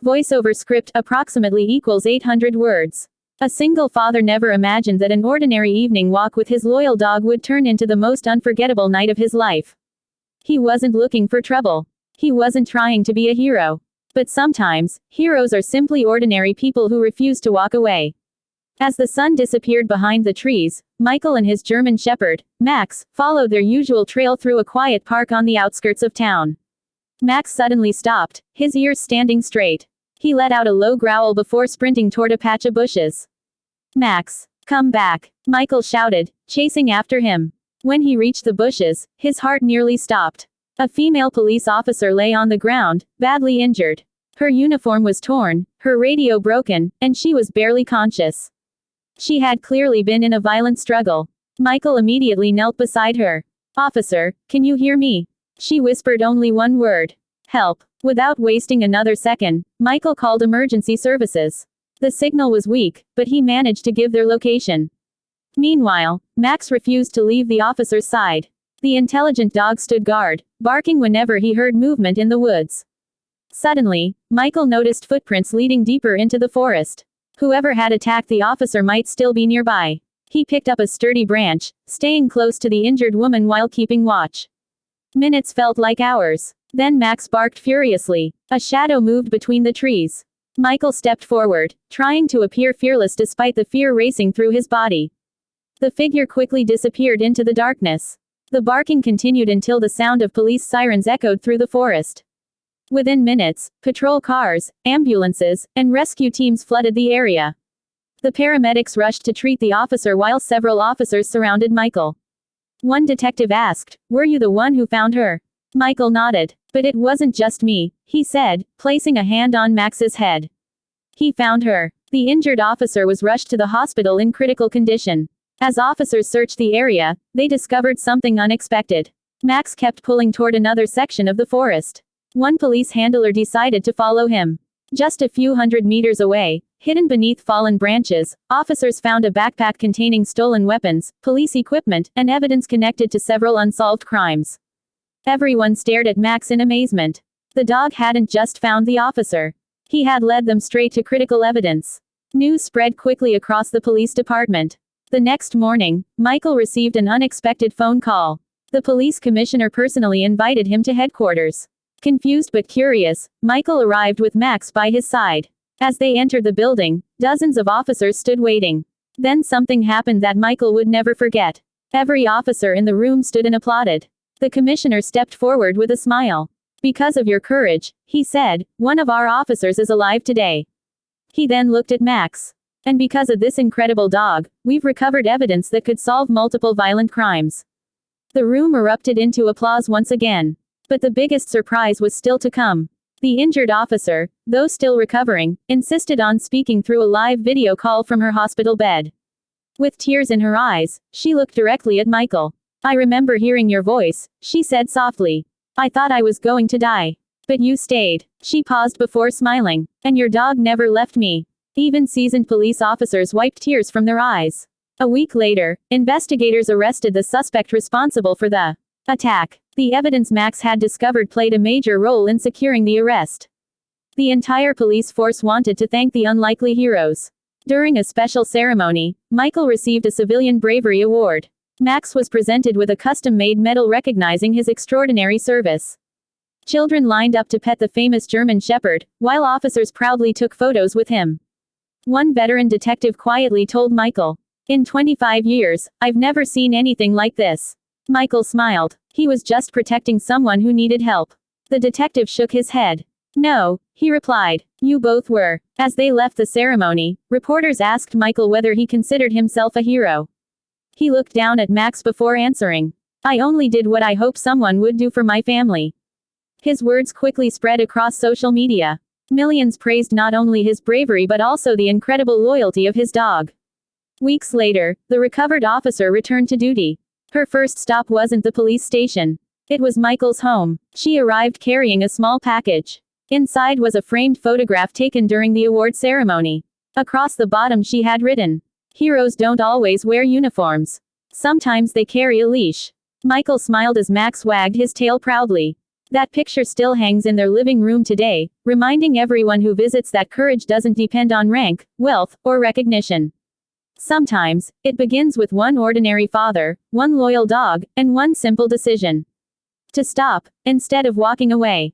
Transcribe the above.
Voiceover script approximately equals 800 words. A single father never imagined that an ordinary evening walk with his loyal dog would turn into the most unforgettable night of his life. He wasn't looking for trouble. He wasn't trying to be a hero. But sometimes, heroes are simply ordinary people who refuse to walk away. As the sun disappeared behind the trees, Michael and his German Shepherd, Max, followed their usual trail through a quiet park on the outskirts of town. Max suddenly stopped, his ears standing straight. He let out a low growl before sprinting toward a patch of bushes. "Max, come back," Michael shouted, chasing after him. When he reached the bushes, his heart nearly stopped. A female police officer lay on the ground, badly injured. Her uniform was torn, her radio broken, and she was barely conscious. She had clearly been in a violent struggle. Michael immediately knelt beside her. "Officer, can you hear me?" She whispered only one word. "Help." Without wasting another second, Michael called emergency services. The signal was weak, but he managed to give their location. Meanwhile, Max refused to leave the officer's side. The intelligent dog stood guard, barking whenever he heard movement in the woods. Suddenly, Michael noticed footprints leading deeper into the forest. Whoever had attacked the officer might still be nearby. He picked up a sturdy branch, staying close to the injured woman while keeping watch. Minutes felt like hours. Then Max barked furiously. A shadow moved between the trees. Michael stepped forward, trying to appear fearless despite the fear racing through his body. The figure quickly disappeared into the darkness. The barking continued until the sound of police sirens echoed through the forest. Within minutes, patrol cars, ambulances, and rescue teams flooded the area. The paramedics rushed to treat the officer while several officers surrounded Michael. One detective asked, "Were you the one who found her?" Michael nodded. "But it wasn't just me," he said, placing a hand on Max's head. "He found her." The injured officer was rushed to the hospital in critical condition. As officers searched the area, they discovered something unexpected. Max kept pulling toward another section of the forest. One police handler decided to follow him. Just a few hundred meters away, hidden beneath fallen branches, officers found a backpack containing stolen weapons, police equipment, and evidence connected to several unsolved crimes. Everyone stared at Max in amazement. The dog hadn't just found the officer. He had led them straight to critical evidence. News spread quickly across the police department. The next morning, Michael received an unexpected phone call. The police commissioner personally invited him to headquarters. Confused but curious, Michael arrived with Max by his side. As they entered the building, dozens of officers stood waiting. Then something happened that Michael would never forget. Every officer in the room stood and applauded. The commissioner stepped forward with a smile. "Because of your courage," he said, "one of our officers is alive today." He then looked at Max. "And because of this incredible dog, we've recovered evidence that could solve multiple violent crimes." The room erupted into applause once again. But the biggest surprise was still to come. The injured officer, though still recovering, insisted on speaking through a live video call from her hospital bed. With tears in her eyes, she looked directly at Michael. "I remember hearing your voice," she said softly. "I thought I was going to die. But you stayed." She paused before smiling. "And your dog never left me." Even seasoned police officers wiped tears from their eyes. A week later, investigators arrested the suspect responsible for the attack. The evidence Max had discovered played a major role in securing the arrest. The entire police force wanted to thank the unlikely heroes. During a special ceremony, Michael received a Civilian Bravery Award. Max was presented with a custom-made medal recognizing his extraordinary service. Children lined up to pet the famous German Shepherd, while officers proudly took photos with him. One veteran detective quietly told Michael, "In 25 years, I've never seen anything like this." Michael smiled. He was just protecting someone who needed help. The detective shook his head. "No," he replied. "You both were." As they left the ceremony, reporters asked Michael whether he considered himself a hero. He looked down at Max before answering. "I only did what I hope someone would do for my family." His words quickly spread across social media. Millions praised not only his bravery but also the incredible loyalty of his dog. Weeks later, the recovered officer returned to duty. Her first stop wasn't the police station. It was Michael's home. She arrived carrying a small package. Inside was a framed photograph taken during the award ceremony. Across the bottom she had written, "Heroes don't always wear uniforms. Sometimes they carry a leash." Michael smiled as Max wagged his tail proudly. That picture still hangs in their living room today, reminding everyone who visits that courage doesn't depend on rank, wealth, or recognition. Sometimes, it begins with one ordinary father, one loyal dog, and one simple decision: to stop, instead of walking away.